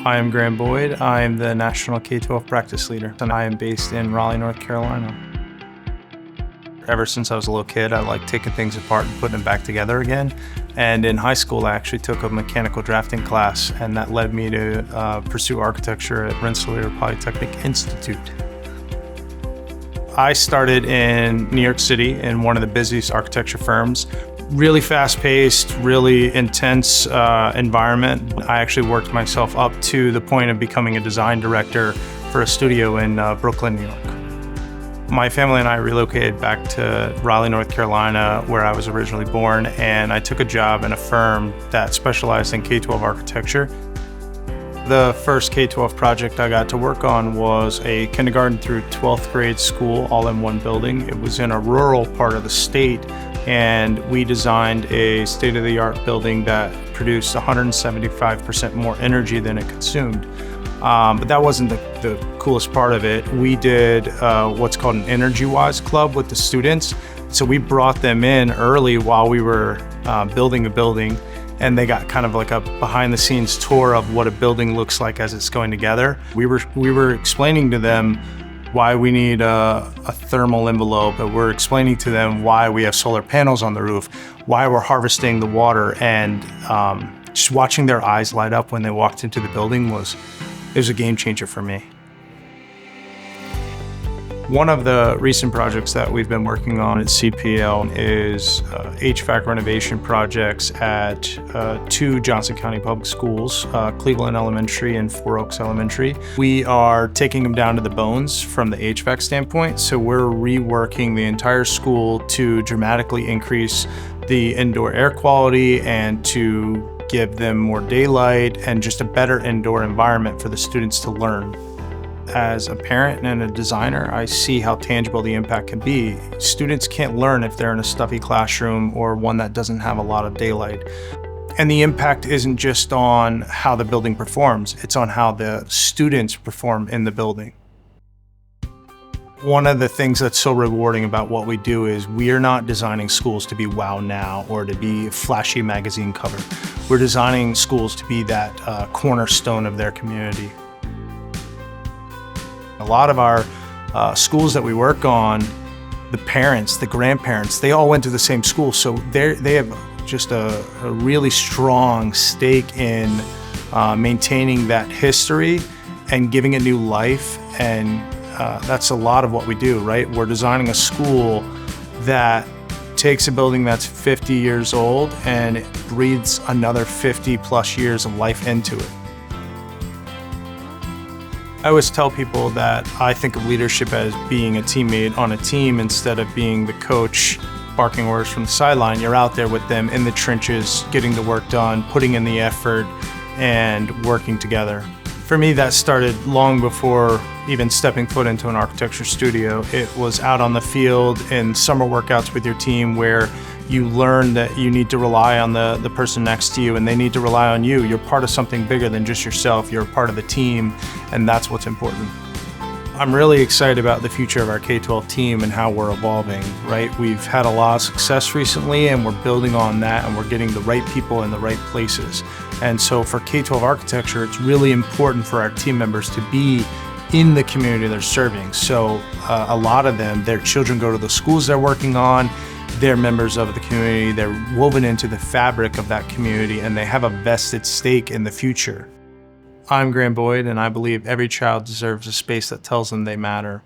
I am Graham Boyd. I am the National K-12 Practice Leader, and I am based in Raleigh, North Carolina. Ever since I was a little kid, I liked taking things apart and putting them back together again. And in high school, I actually took a mechanical drafting class, and that led me to pursue architecture at Rensselaer Polytechnic Institute. I started in New York City in one of the busiest architecture firms. Really fast-paced, really intense environment. I actually worked myself up to the point of becoming a design director for a studio in Brooklyn, New York. My family and I relocated back to Raleigh, North Carolina, where I was originally born, and I took a job in a firm that specialized in K-12 architecture. The first K-12 project I got to work on was a kindergarten through 12th grade school all in one building. It was in a rural part of the state, and we designed a state-of-the-art building that produced 175% more energy than it consumed. But that wasn't the coolest part of it. We did what's called an energy-wise club with the students. So we brought them in early while we were building a building, and they got kind of like a behind-the-scenes tour of what a building looks like as it's going together. We were explaining to them why we need a thermal envelope, but we're explaining to them why we have solar panels on the roof, why we're harvesting the water, and just watching their eyes light up when they walked into the building was a game changer for me. One of the recent projects that we've been working on at CPL is HVAC renovation projects at two Johnson County public schools, Cleveland Elementary and Four Oaks Elementary. We are taking them down to the bones from the HVAC standpoint, so we're reworking the entire school to dramatically increase the indoor air quality and to give them more daylight and just a better indoor environment for the students to learn. As a parent and a designer, I see how tangible the impact can be. Students can't learn if they're in a stuffy classroom or one that doesn't have a lot of daylight. And the impact isn't just on how the building performs, it's on how the students perform in the building. One of the things that's so rewarding about what we do is we are not designing schools to be wow now or to be a flashy magazine cover. We're designing schools to be that cornerstone of their community. A lot of our schools that we work on, the parents, the grandparents, they all went to the same school, so they have just a really strong stake in maintaining that history and giving it new life, and that's a lot of what we do, right? We're designing a school that takes a building that's 50 years old and it breathes another 50 plus years of life into it. I always tell people that I think of leadership as being a teammate on a team instead of being the coach barking orders from the sideline. You're out there with them in the trenches, getting the work done, putting in the effort, and working together. For me, that started long before even stepping foot into an architecture studio. It was out on the field in summer workouts with your team where you learn that you need to rely on the person next to you and they need to rely on you. You're part of something bigger than just yourself. You're part of the team, and that's what's important. I'm really excited about the future of our K-12 team and how we're evolving, right? We've had a lot of success recently and we're building on that and we're getting the right people in the right places. And so for K-12 architecture, it's really important for our team members to be in the community they're serving. So a lot of them, their children go to the schools they're working on, they're members of the community, they're woven into the fabric of that community, and they have a vested stake in the future. I'm Graham Boyd, and I believe every child deserves a space that tells them they matter.